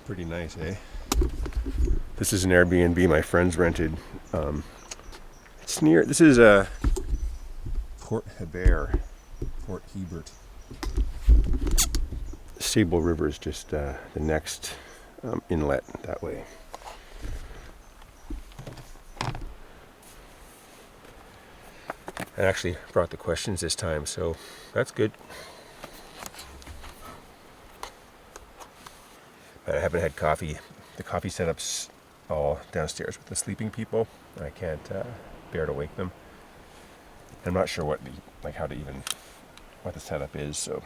Pretty nice, eh? This is an Airbnb my friends rented. It's near. This is Port Hebert, Port Hebert. Sable River is just the next inlet that way. I actually brought the questions this time, so that's good. But I haven't had coffee. The coffee setup's all downstairs with the sleeping people. I can't bear to wake them. I'm not sure what the setup is, so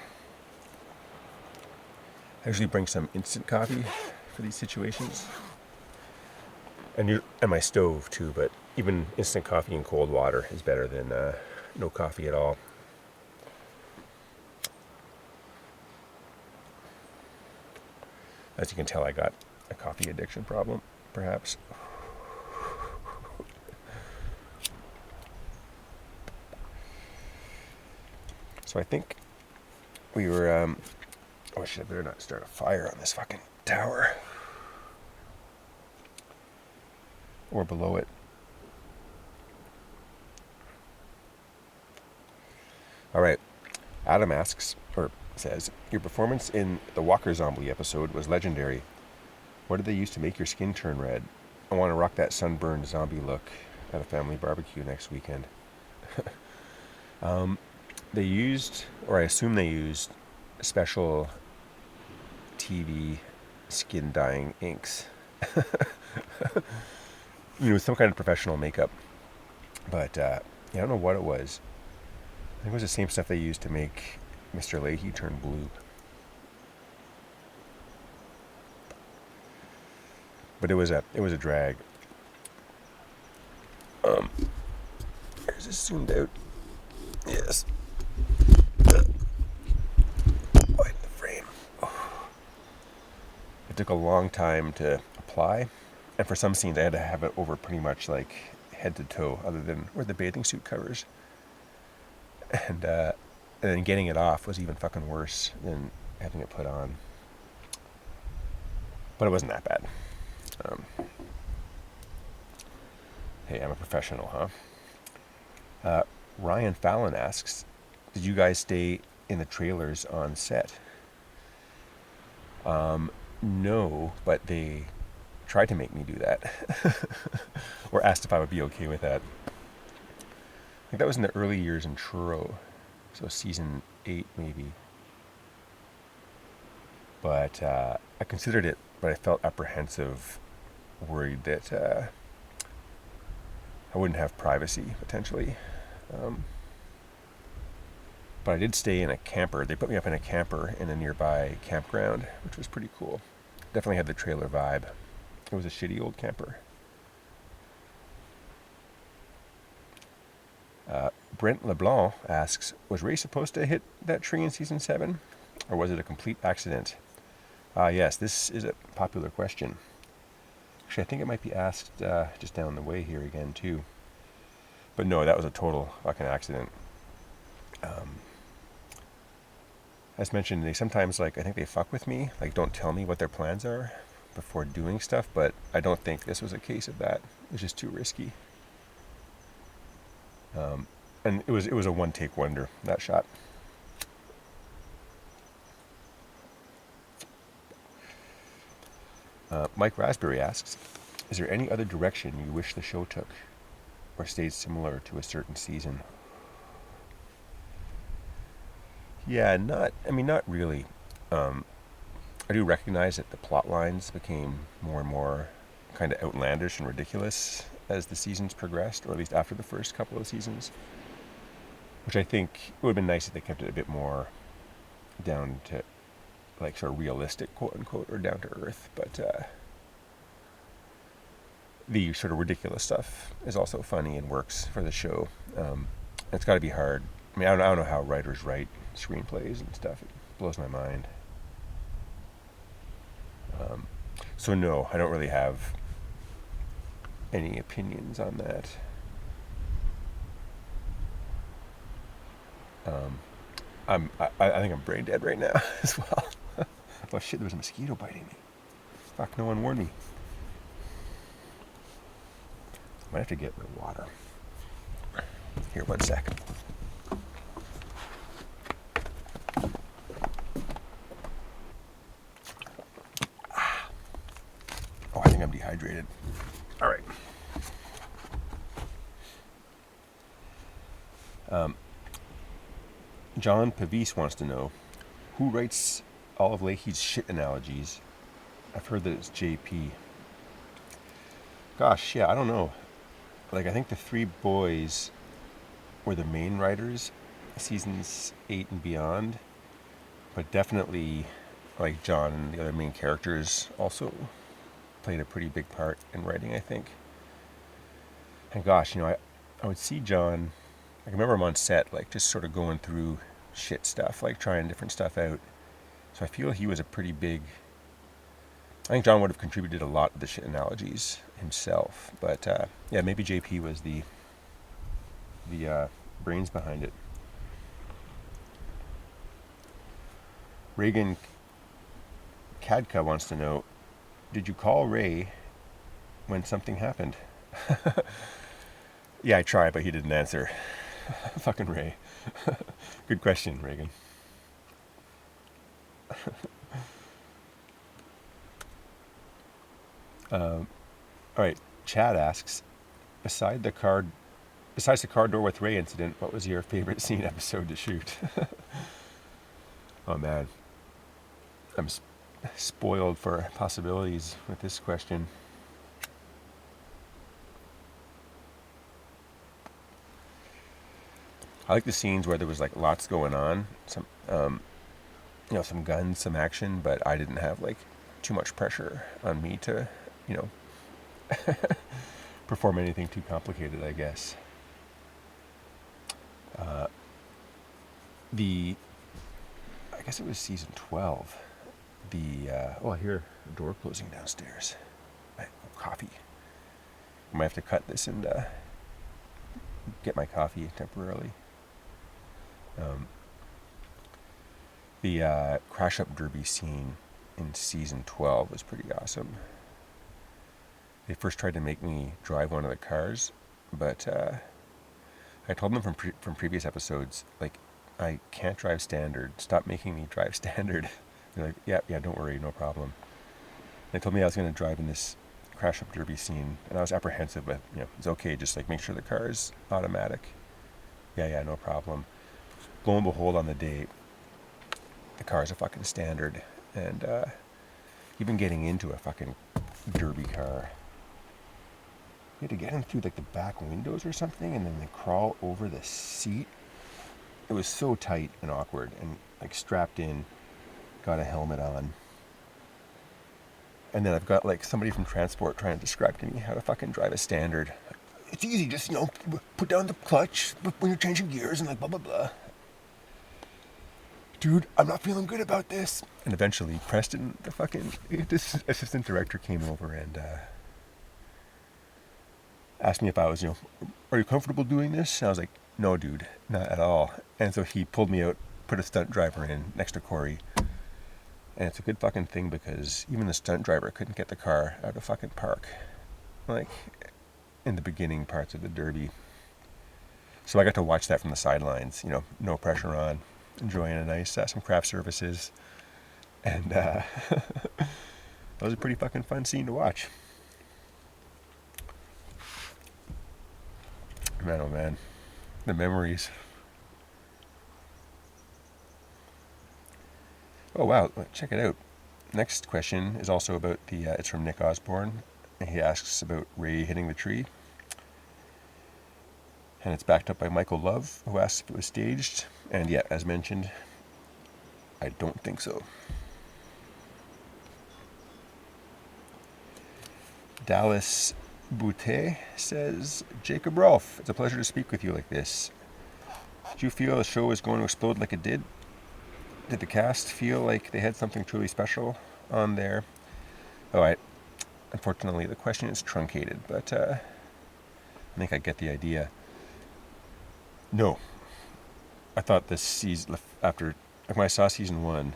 I usually bring some instant coffee for these situations. And my stove too, but even instant coffee in cold water is better than no coffee at all. As you can tell, I got a coffee addiction problem, perhaps. So I think we were, oh shit, I better not start a fire on this fucking tower. Or below it. Alright, Adam asks, or says, your performance in the Walker Zombie episode was legendary. What did they use to make your skin turn red? I want to rock that sunburned zombie look at a family barbecue next weekend. They used, or I assume they used, special TV skin dyeing inks. Some kind of professional makeup. But I don't know what it was. I think it was the same stuff they used to make Mr. Leahy turn blue. But it was a drag. Here's this zoomed out. Yes. Widen the frame. Oh. It took a long time to apply, and for some scenes I had to have it over pretty much like head to toe, other than where the bathing suit covers. And then getting it off was even fucking worse than having it put on. But it wasn't that bad. Hey, I'm a professional, huh? Ryan Fallon asks, did you guys stay in the trailers on set? No, but they tried to make me do that. Or asked if I would be okay with that. I think that was in the early years in Truro. So season 8 maybe. But I considered it, but I felt apprehensive, worried that I wouldn't have privacy, potentially. But I did stay in a camper. They put me up in a camper in a nearby campground, which was pretty cool. Definitely had the trailer vibe. It was a shitty old camper. Brent LeBlanc asks, was Ray supposed to hit that tree in season 7? Or was it a complete accident? Yes, this is a popular question. Actually, I think it might be asked just down the way here again, too. But no, that was a total fucking accident. As mentioned, they sometimes, I think they fuck with me, don't tell me what their plans are before doing stuff, but I don't think this was a case of that. It was just too risky. And it was a one-take wonder, that shot. Mike Raspberry asks, is there any other direction you wish the show took, or stayed similar to a certain season? Yeah, not really. I do recognize that the plot lines became more and more kind of outlandish and ridiculous as the seasons progressed, or at least after the first couple of seasons. Which I think it would have been nice if they kept it a bit more down to, sort of realistic, quote unquote, or down to earth. But the sort of ridiculous stuff is also funny and works for the show. It's got to be hard. I don't know how writers write screenplays and stuff. It blows my mind. So no, I don't really have any opinions on that. I think I'm brain dead right now as well. Oh shit, there was a mosquito biting me. Fuck, no one warned me. Might have to get my water. Here, 1 sec. Oh, I think I'm dehydrated. All right. John Pavis wants to know, who writes all of Leahy's shit analogies? I've heard that it's JP. Gosh, yeah, I don't know. Like, I think the three boys were the main writers, seasons 8 and beyond. But definitely, like, John and the other main characters also played a pretty big part in writing, I think. And gosh, I would see John, I remember him on set, like, just sort of going through shit stuff, like, trying different stuff out. So I feel he was a pretty big, I think John would have contributed a lot of the shit analogies himself. But, yeah, maybe JP was the brains behind it. Reagan Kadka wants to know, did you call Ray when something happened? Yeah, I tried, but he didn't answer. Fucking Ray. Good question, Reagan. All right, Chad asks, besides the car door with Ray incident, what was your favorite scene episode to shoot? Oh man, I'm spoiled for possibilities with this question. I like the scenes where there was like lots going on, some some guns, some action, but I didn't have like too much pressure on me to, perform anything too complicated, I guess. I guess it was season 12. I hear a door closing downstairs. Coffee. I might have to cut this and get my coffee temporarily. The crash up derby scene in season 12 was pretty awesome. They first tried to make me drive one of the cars, but I told them from previous episodes, like, I can't drive standard. Stop making me drive standard. They're like, yeah, don't worry, no problem. They told me I was going to drive in this crash up derby scene, and I was apprehensive, but it's okay. Just like make sure the car is automatic. Yeah, no problem. Lo and behold, on the day, the car's a fucking standard, and even getting into a fucking derby car, you had to get in through like the back windows or something, and then they crawl over the seat. It was so tight and awkward, and like strapped in, got a helmet on. And then I've got like somebody from transport trying to describe to me how to fucking drive a standard. It's easy, just, put down the clutch when you're changing gears and like blah, blah, blah. Dude, I'm not feeling good about this. And eventually Preston, this assistant director, came over and asked me if I was, are you comfortable doing this? And I was like, no, dude, not at all. And so he pulled me out, put a stunt driver in next to Corey. And it's a good fucking thing because even the stunt driver couldn't get the car out of fucking park, like in the beginning parts of the derby. So I got to watch that from the sidelines, no pressure on, enjoying a nice, some craft services. And that was a pretty fucking fun scene to watch. Man, oh man, the memories. Oh wow, check it out. Next question is also about it's from Nick Osborne. He asks about Ray hitting the tree. And it's backed up by Michael Love, who asks if it was staged. And yeah, as mentioned, I don't think so. Dallas Boutte says, Jacob Rolfe, it's a pleasure to speak with you like this. Did you feel the show was going to explode like it did? Did the cast feel like they had something truly special on there? Unfortunately, the question is truncated, but I think I get the idea. No. I thought this season, when I saw season 1,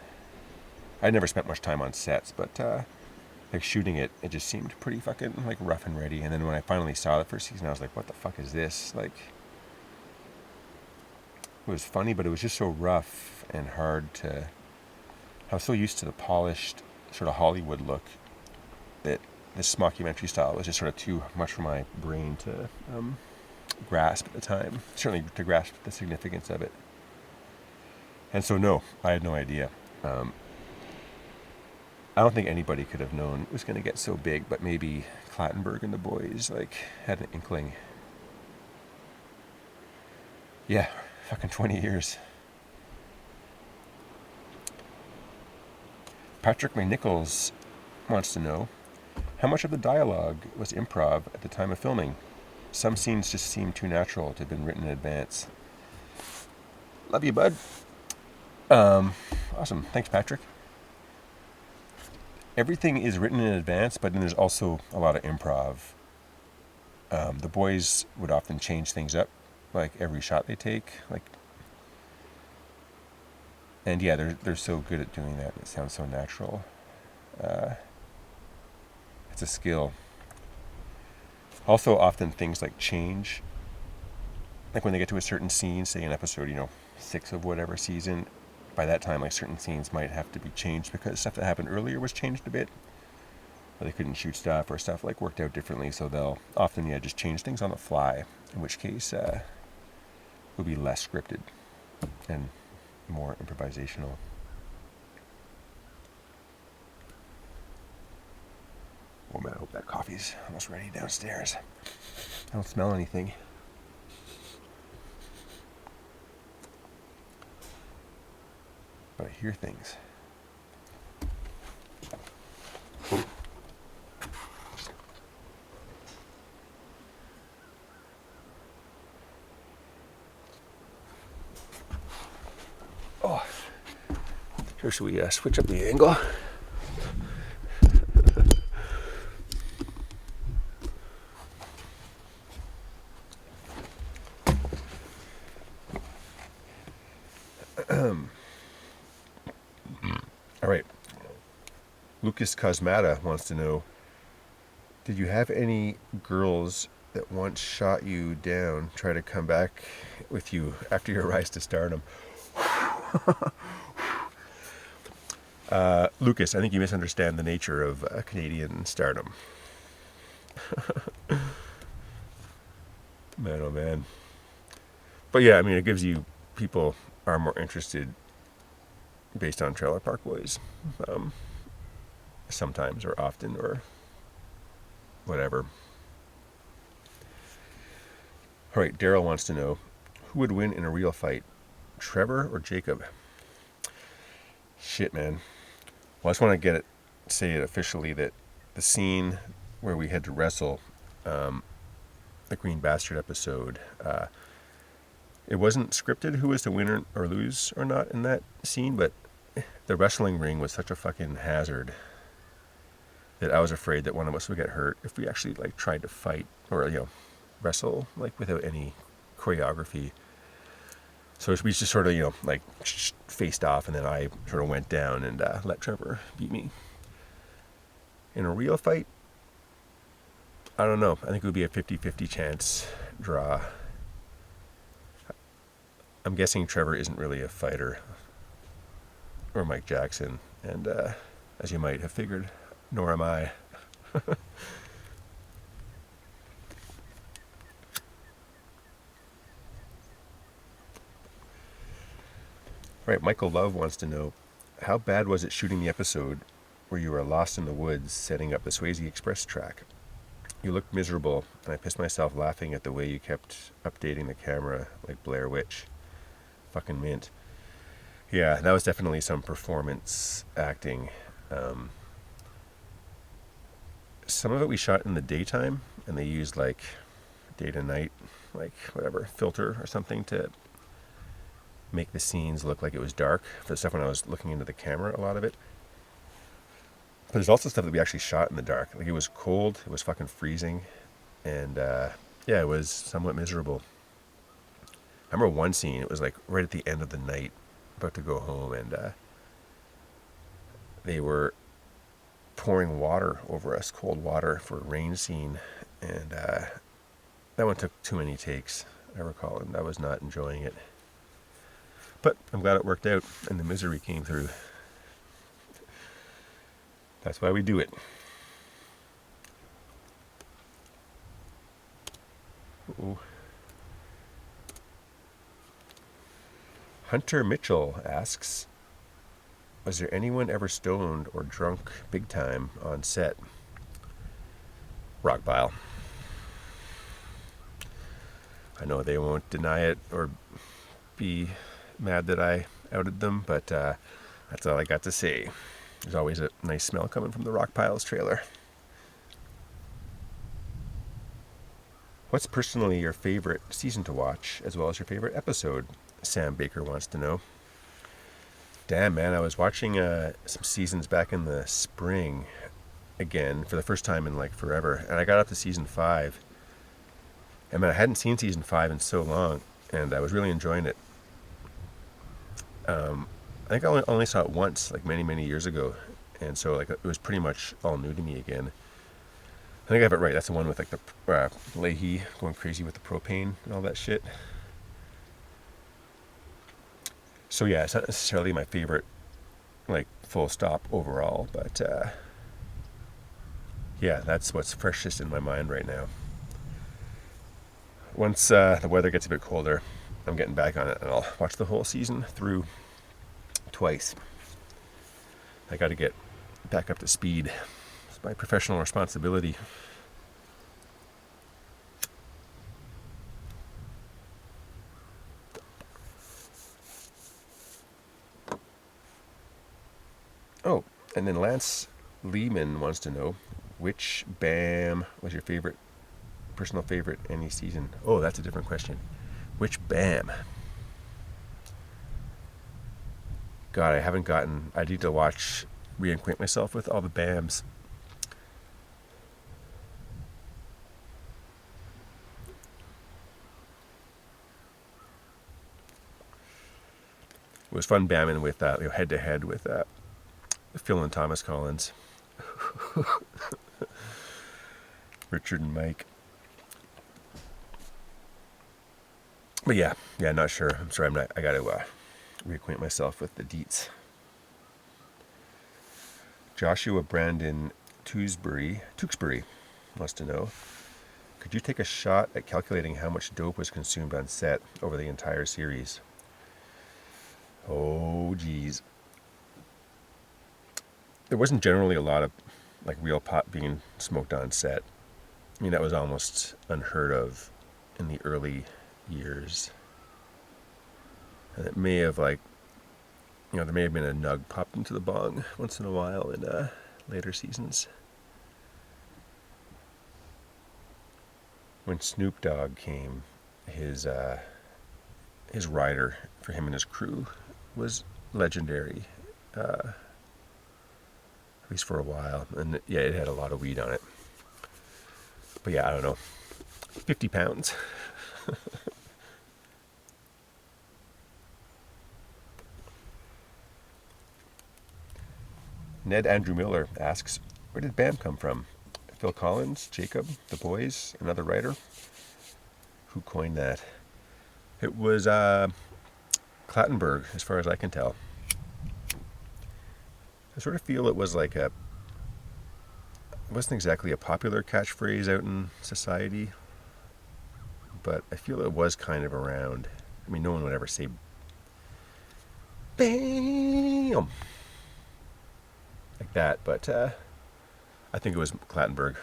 I never spent much time on sets, but like shooting it, it just seemed pretty fucking like rough and ready. And then when I finally saw the first season, I was like, what the fuck is this? Like, it was funny, but it was just so rough and hard to. I was so used to the polished sort of Hollywood look that this mockumentary style was just sort of too much for my brain to grasp at the time. Certainly to grasp the significance of it. And so, no, I had no idea. I don't think anybody could have known it was going to get so big, but maybe Clattenburg and the boys like had an inkling. Yeah, fucking 20 years. Patrick McNichols wants to know, how much of the dialogue was improv at the time of filming? Some scenes just seem too natural to have been written in advance. Love you, bud. Awesome. Thanks, Patrick. Everything is written in advance, but then there's also a lot of improv. The boys would often change things up, like every shot they take. And yeah, they're so good at doing that. It sounds so natural. It's a skill. Also, often things like change. Like when they get to a certain scene, say in episode, 6 of whatever season, by that time, like certain scenes might have to be changed because stuff that happened earlier was changed a bit. Or they couldn't shoot stuff, or stuff like worked out differently, so they'll often, just change things on the fly, in which case it will be less scripted and more improvisational. Oh man, I hope that coffee's almost ready downstairs. I don't smell anything. But I hear things. Oh, here, should we switch up the angle? All right. Lucas Cosmata wants to know, did you have any girls that once shot you down try to come back with you after your rise to stardom? Lucas, I think you misunderstand the nature of Canadian stardom. Man, oh man. But yeah, it gives you, people are more interested based on Trailer Park Boys. Sometimes, or often, or whatever. All right, Daryl wants to know, who would win in a real fight, Trevor or Jacob? Shit, man. Well, I just want to say it officially that the scene where we had to wrestle, the Green Bastard episode, it wasn't scripted who was to win or lose or not in that scene, but the wrestling ring was such a fucking hazard that I was afraid that one of us would get hurt if we actually tried to fight or wrestle without any choreography. So we just sort of faced off, and then I sort of went down and let Trevor beat me. In a real fight, I don't know. I think it would be a 50-50 chance draw. I'm guessing Trevor isn't really a fighter, or Mike Jackson, and as you might have figured, nor am I. Right, Michael Love wants to know, how bad was it shooting the episode where you were lost in the woods setting up the Swayze Express track? You looked miserable, and I pissed myself laughing at the way you kept updating the camera like Blair Witch. Fucking mint. Yeah, that was definitely some performance acting. Some of it we shot in the daytime, and they used day to night, whatever, filter or something to make the scenes look like it was dark for the stuff when I was looking into the camera, a lot of it. But there's also stuff that we actually shot in the dark. It was cold, it was fucking freezing, and yeah, it was somewhat miserable. I remember one scene, it was right at the end of the night, about to go home, and they were pouring water over us, cold water for a rain scene, and that one took too many takes, I recall, and I was not enjoying it. But I'm glad it worked out and the misery came through. That's why we do it. Uh-oh. Hunter Mitchell asks, was there anyone ever stoned or drunk big time on set? Rock pile. I know they won't deny it or be mad that I outed them, but that's all I got to say. There's always a nice smell coming from the Rock Piles trailer. What's personally your favorite season to watch, as well as your favorite episode? Sam Baker wants to know. Damn, man, I was watching some seasons back in the spring again for the first time in like forever, and I got up to season 5. And man, I hadn't seen season 5 in so long, and I was really enjoying it. I think I only saw it once, like many years ago, and so like it was pretty much all new to me again. I think I have it right. That's the one with like the Leahy going crazy with the propane and all that shit. So yeah, it's not necessarily my favorite, like full stop overall, but yeah, that's what's freshest in my mind right now. Once the weather gets a bit colder, I'm getting back on it, and I'll watch the whole season through twice. I got to get back up to speed. It's my professional responsibility. Oh, and then Lance Lehman wants to know, which BAM was your favorite, personal favorite any season? Oh, that's a different question. Which BAM? God, I need to reacquaint myself with all the BAMs. It was fun BAMing with head to head with Phil and Thomas Collins, Richard and Mike. But yeah, not sure. I'm sorry, I got to reacquaint myself with the deets. Joshua Brandon Tewksbury wants to know, could you take a shot at calculating how much dope was consumed on set over the entire series? Oh, geez. There wasn't generally a lot of like real pot being smoked on set. I mean, that was almost unheard of in the early years. And it may have there may have been a nug popped into the bong once in a while in later seasons. When Snoop Dogg came, his rider for him and his crew was legendary, at least for a while. And yeah, it had a lot of weed on it. But yeah, I don't know, 50 pounds. Ned Andrew Miller asks, where did BAM come from? Phil Collins, Jacob, the boys, another writer? Who coined that? It was Clattenburg, as far as I can tell. I sort of feel it was it wasn't exactly a popular catchphrase out in society, but I feel it was kind of around. I mean, no one would ever say BAM like that, but I think it was Clattenburg.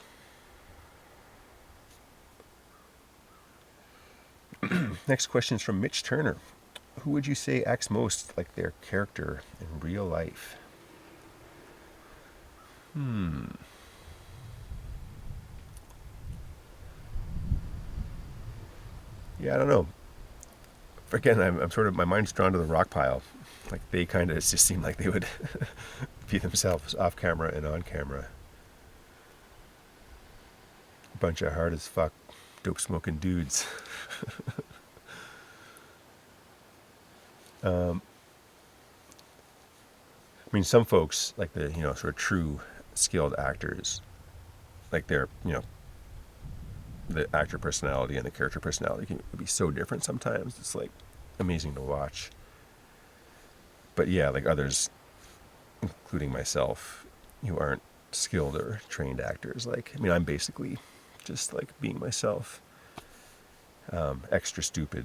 Next question is from Mitch Turner. Who would you say acts most like their character in real life? Yeah, I don't know. Again, I'm sort of, my mind's drawn to the rock pile. Like, they kind of just seem like they would be themselves off camera and on camera. A bunch of hard as fuck, dope smoking dudes. I mean, some folks, like the, sort of true skilled actors, like they're, the actor personality and the character personality can be so different sometimes. It's like amazing to watch. But yeah, like others, including myself, who aren't skilled or trained actors. Like, I mean, I'm basically just like being myself, extra stupid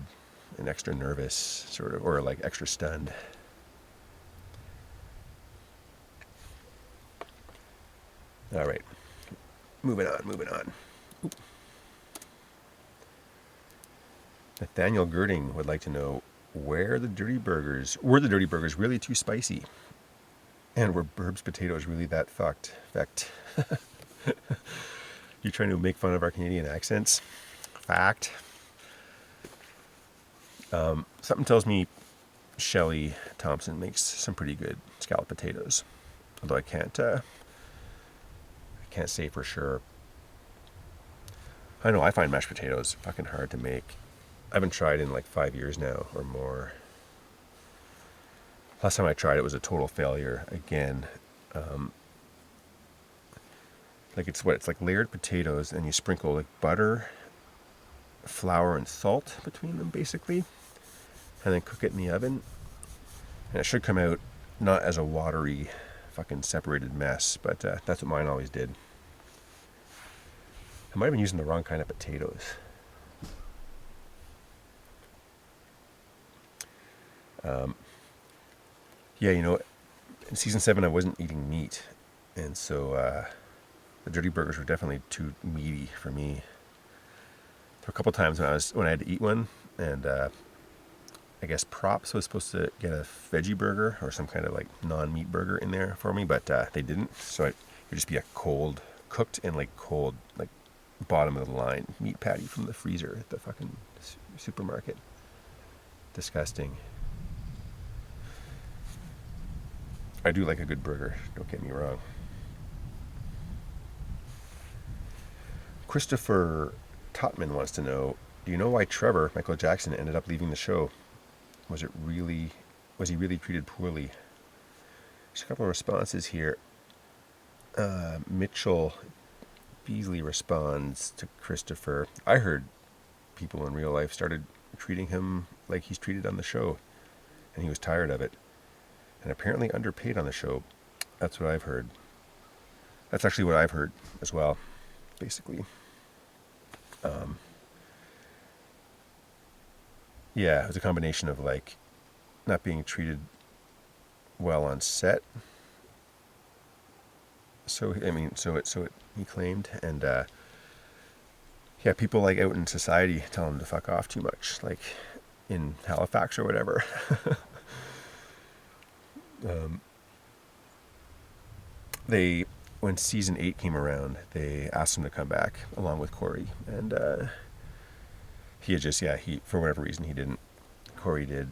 and extra nervous, sort of, or like extra stunned. All right, moving on. Oop. Nathaniel Girding would like to know, were the dirty burgers really too spicy? And were Burb's potatoes really that fucked? Fact. You trying to make fun of our Canadian accents? Fact. Something tells me Shelley Thompson makes some pretty good scalloped potatoes. Although I can't say for sure. I know I find mashed potatoes fucking hard to make. I haven't tried in like 5 years now or more. Last time I tried it was a total failure again. Like it's like layered potatoes, and you sprinkle like butter, flour, and salt between them basically, and then cook it in the oven. And it should come out not as a watery, fucking separated mess, but that's what mine always did. I might have been using the wrong kind of potatoes. Yeah, in season 7 I wasn't eating meat, and so the dirty burgers were definitely too meaty for me. There were a couple times when I had to eat one, and I guess Props was supposed to get a veggie burger or some kind of like non-meat burger in there for me, but they didn't. So it would just be a cooked and like cold, like bottom of the line meat patty from the freezer at the fucking supermarket. Disgusting. I do like a good burger, don't get me wrong. Christopher Totman wants to know, do you know why Trevor, Michael Jackson, ended up leaving the show? Was he really treated poorly? There's a couple of responses here. Mitchell Beasley responds to Christopher, I heard people in real life started treating him like he's treated on the show, and he was tired of it. And apparently underpaid on the show. That's what I've heard. That's actually what I've heard as well, basically. Yeah, it was a combination of like not being treated well on set. So he claimed, and yeah, people like out in society tell him to fuck off too much, like in Halifax or whatever. When season 8 came around, they asked him to come back along with Corey, and he had just, he, for whatever reason, he didn't. Corey did.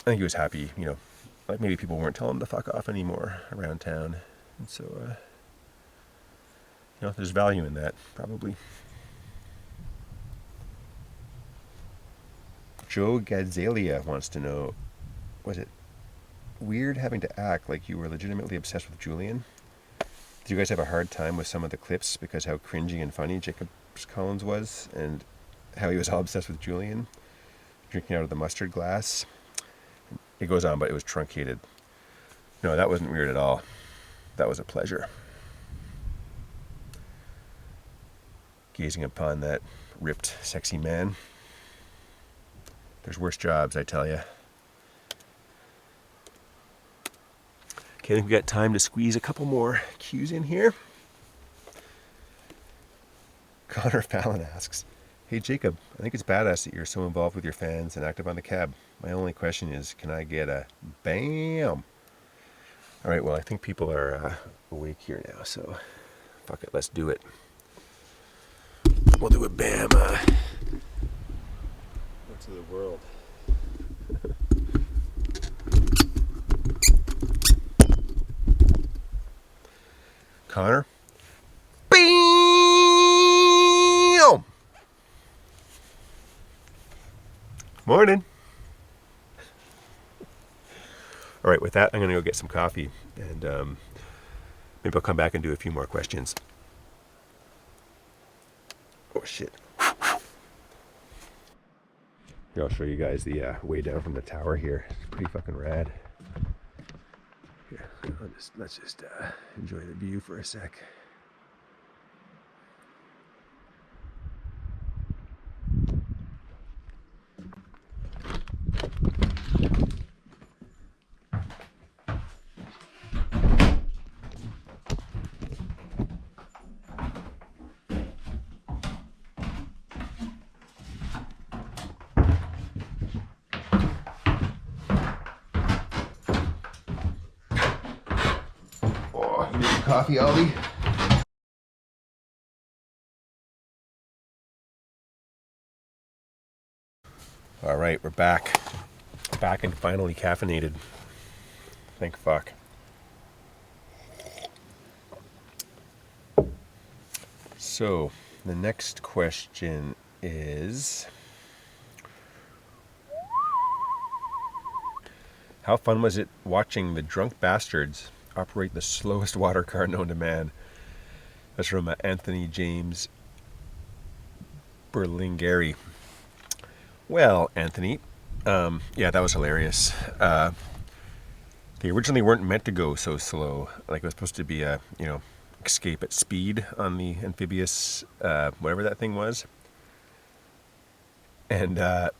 I think he was happy, like maybe people weren't telling him to fuck off anymore around town, and so there's value in that, probably. Joe Gadzalia wants to know, was it weird having to act like you were legitimately obsessed with Julian? Did you guys have a hard time with some of the clips because how cringy and funny Jacob Collins was, and how he was all obsessed with Julian drinking out of the mustard glass? It goes on, but it was truncated. No, that wasn't weird at all. That was a pleasure. Gazing upon that ripped, sexy man. There's worse jobs, I tell you. Okay, I think we got time to squeeze a couple more cues in here. Connor Fallon asks, hey Jacob, I think it's badass that you're so involved with your fans and active on the cab. My only question is, can I get a bam? All right, well, I think people are awake here now, so fuck it, let's do it. We'll do a bam. What's the world? Connor. Bam! Morning. All right, with that, I'm going to go get some coffee. And Maybe I'll come back and do a few more questions. Oh shit. Here, I'll show you guys the way down from the tower here. It's pretty fucking rad. Here, let's just enjoy the view for a sec. Coffee, Aldi. All right, we're back. Back and finally caffeinated. Thank fuck. So, the next question is, how fun was it watching the drunk bastards operate the slowest water car known to man? That's from Anthony James Berlingeri. Well, Anthony, yeah, that was hilarious. They originally weren't meant to go so slow. Like, it was supposed to be a, escape at speed on the amphibious, whatever that thing was. And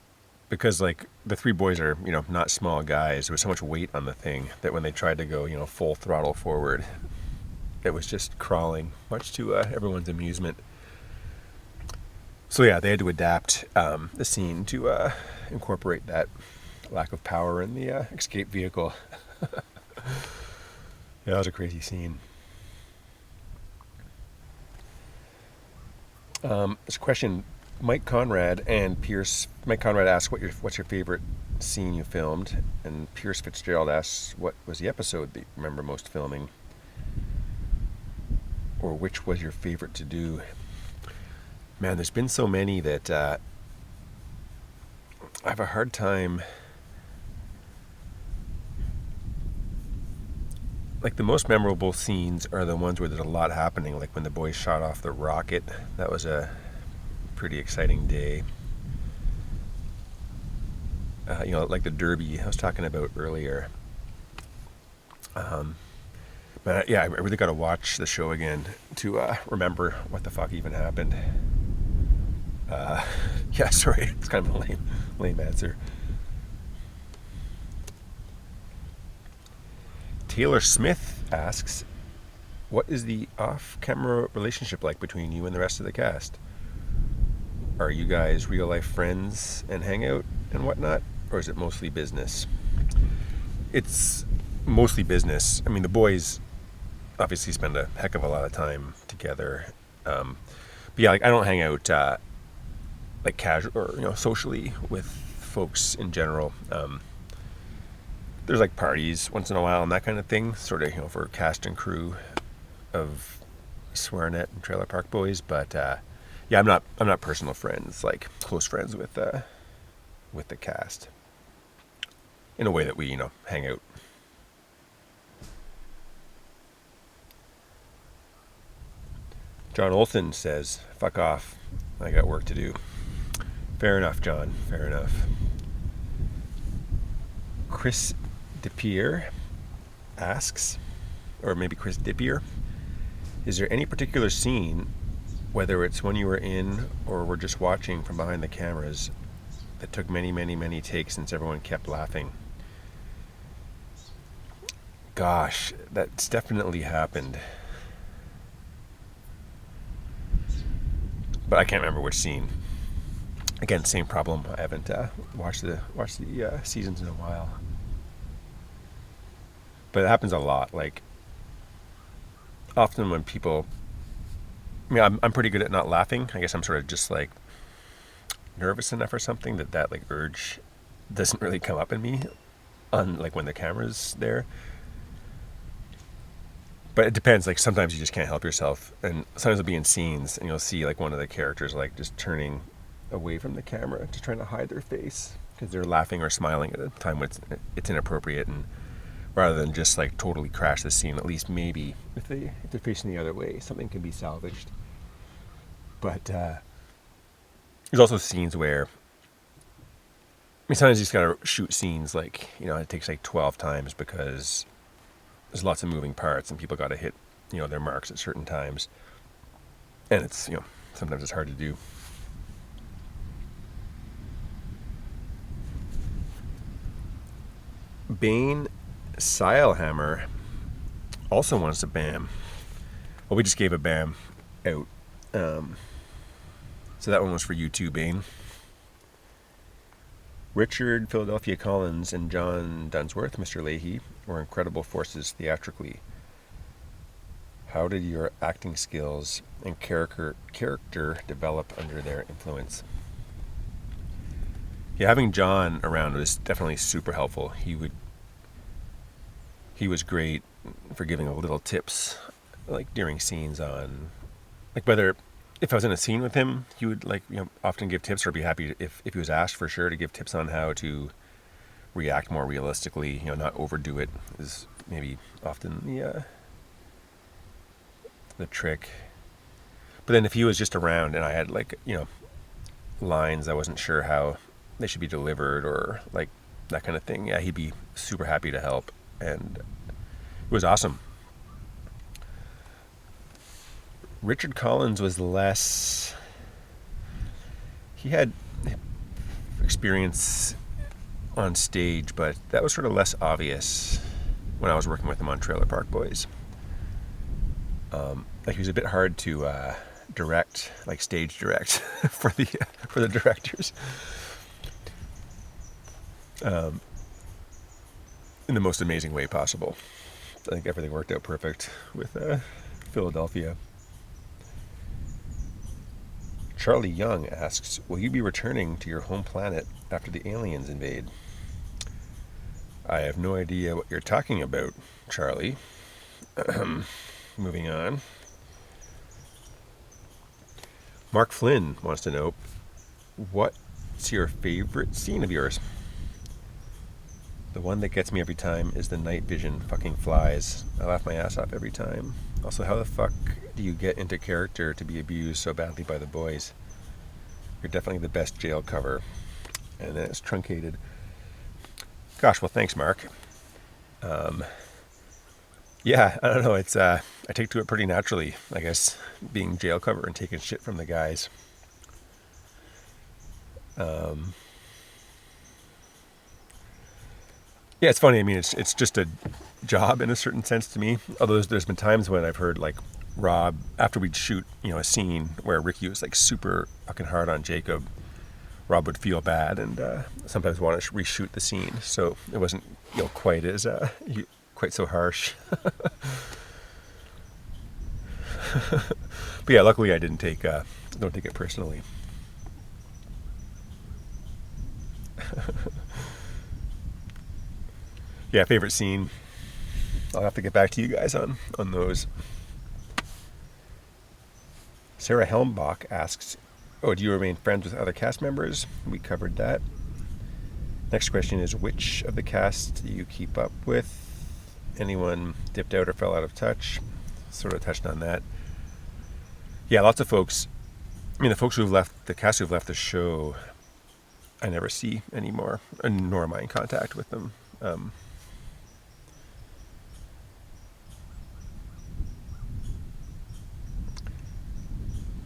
because, like, the three boys are, not small guys, there was so much weight on the thing that when they tried to go, full throttle forward, it was just crawling, much to everyone's amusement. So yeah, they had to adapt the scene to incorporate that lack of power in the escape vehicle. Yeah, that was a crazy scene. This question, Mike Conrad asks, what's your favorite scene you filmed? And Pierce Fitzgerald asks, what was the episode that you remember most filming? Or which was your favorite to do? Man, there's been so many that I have a hard time. Like, the most memorable scenes are the ones where there's a lot happening, like when the boys shot off the rocket. That was a pretty exciting day. Like the derby I was talking about earlier. But yeah, I really got to watch the show again to remember what the fuck even happened. Yeah, sorry, it's kind of a lame answer. Taylor Smith asks, what is the off-camera relationship like between you and the rest of the cast? Are you guys real-life friends and hang out and whatnot? Or is it mostly business? It's mostly business. I mean, the boys obviously spend a heck of a lot of time together. But yeah, like, I don't hang out like casual or socially with folks in general. There's like parties once in a while and that kind of thing, sort of for cast and crew of Swearnet and Trailer Park Boys. But yeah, I'm not personal friends, like close friends with the cast in a way that we hang out. John Olson says, fuck off, I got work to do. Fair enough, John, fair enough. Chris DePier asks, or maybe Chris Dippier, is there any particular scene, whether it's when you were in or were just watching from behind the cameras, that took many, many, many takes since everyone kept laughing? Gosh, that's definitely happened. But I can't remember which scene. Again, same problem. I haven't watched the seasons in a while. But it happens a lot. Like, often when people, I'm pretty good at not laughing. I guess I'm sort of just like nervous enough or something that like urge doesn't really come up in me on like when the camera's there. But it depends. Like, sometimes you just can't help yourself, and sometimes it'll be in scenes and you'll see like one of the characters like just turning away from the camera, just trying to hide their face because they're laughing or smiling at a time when it's inappropriate. And rather than just like totally crash the scene. At least maybe if they're facing the other way, something can be salvaged. But there's also scenes where, I mean, sometimes you just gotta shoot scenes like, it takes like 12 times because there's lots of moving parts and people gotta hit, their marks at certain times. And it's, sometimes it's hard to do. Bane Silehammer also wants a BAM. Well, we just gave a BAM out. So that one was for you too, Bane. Richard Philadelphia Collins and John Dunsworth, Mr. Leahy, were incredible forces theatrically. How did your acting skills and character develop under their influence? Yeah, having John around was definitely super helpful. He was great for giving little tips, like during scenes on, like whether if I was in a scene with him, he would often give tips, or be happy if he was asked for sure to give tips on how to react more realistically. Not overdo it is maybe often the trick. But then if he was just around and I had lines I wasn't sure how they should be delivered or like that kind of thing, yeah, he'd be super happy to help, and it was awesome. Richard Collins was less, he had experience on stage, but that was sort of less obvious when I was working with him on Trailer Park Boys. He was a bit hard to direct, like stage direct for the directors. In the most amazing way possible. I think everything worked out perfect with Philadelphia. Charlie Young asks, will you be returning to your home planet after the aliens invade? I have no idea what you're talking about, Charlie. Moving on. Mark Flynn wants to know, what's your favorite scene of yours? The one that gets me every time is the night vision fucking flies. I laugh my ass off every time. Also, how the fuck do you get into character to be abused so badly by the boys? You're definitely the best jail cover. And then it's truncated. Gosh, well, thanks, Mark. Yeah, I don't know. It's I take to it pretty naturally, I guess, being jail cover and taking shit from the guys. Yeah, it's funny. I mean, it's just a job in a certain sense to me. Although there's been times when I've heard like Rob, after we'd shoot, a scene where Ricky was like super fucking hard on Jacob, Rob would feel bad and sometimes want to reshoot the scene. So it wasn't quite as quite so harsh. But yeah, luckily I don't take it personally. Yeah, favorite scene. I'll have to get back to you guys on those. Sarah Helmbach asks, do you remain friends with other cast members? We covered that. Next question is, which of the cast do you keep up with? Anyone dipped out or fell out of touch? Sort of touched on that. Yeah, lots of folks. I mean, the cast who've left the show, I never see anymore, nor am I in contact with them.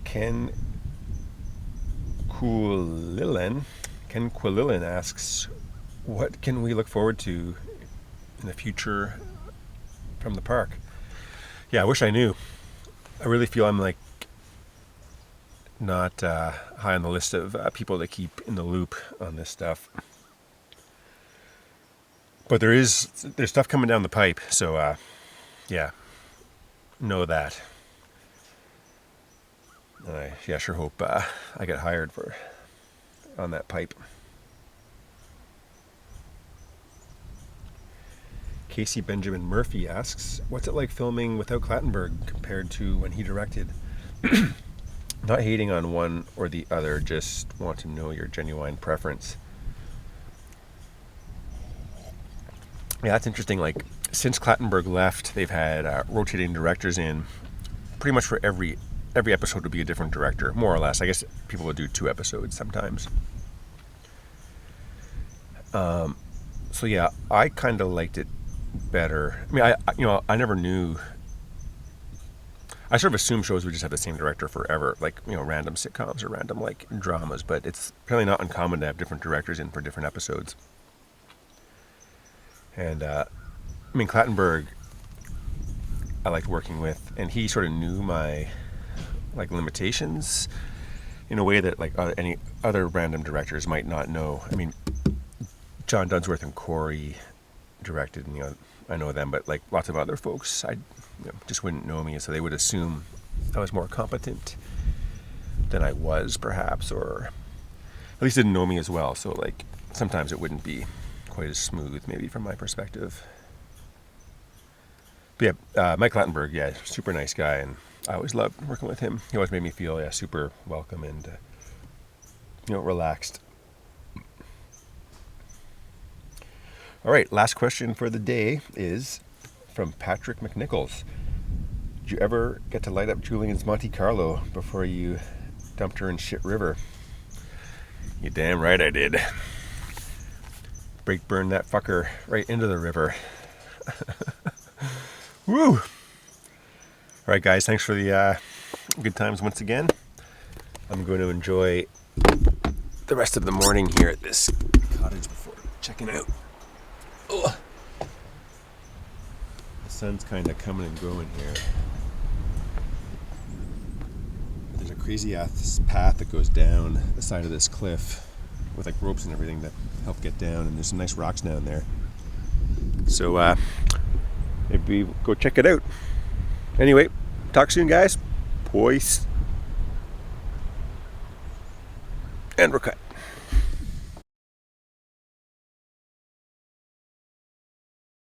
Ken Quillilan asks, what can we look forward to in the future from the park? Yeah, I wish I knew. I really feel I'm like not high on the list of people to keep in the loop on this stuff. But there's stuff coming down the pipe, so yeah, know that. And I sure hope I get hired on that pipe. Casey Benjamin Murphy asks, what's it like filming without Clattenburg compared to when he directed? Not hating on one or the other, just want to know your genuine preference. Yeah, that's interesting. Like, since Clattenburg left, they've had rotating directors in pretty much for every episode would be a different director, more or less. I guess people would do 2 episodes sometimes. So yeah, I kind of liked it better. I mean, I never knew. I sort of assumed shows would just have the same director forever, like, random sitcoms or random, like, dramas, but it's apparently not uncommon to have different directors in for different episodes. And, I mean, Clattenburg, I liked working with, and he sort of knew my, like, limitations in a way that, like, any other random directors might not know. I mean, John Dunsworth and Corey directed, and, I know them, but, like, lots of other folks, just wouldn't know me, so they would assume I was more competent than I was, perhaps, or at least didn't know me as well. So, like, sometimes it wouldn't be quite as smooth, maybe, from my perspective. But yeah, Mike Clattenburg, yeah, super nice guy, and I always loved working with him. He always made me feel, super welcome and, relaxed. All right, last question for the day is from Patrick McNichols. Did you ever get to light up Julian's Monte Carlo before you dumped her in Shit River? You damn right I did. Brake burn that fucker right into the river. Woo! All right, guys, thanks for the good times once again. I'm going to enjoy the rest of the morning here at this cottage before checking out. Ugh. The sun's kind of coming and going here. There's a crazy ass path that goes down the side of this cliff with, like, ropes and everything that help get down, and there's some nice rocks down there. So maybe go check it out. Anyway, talk soon, guys. Peace. And we're cut.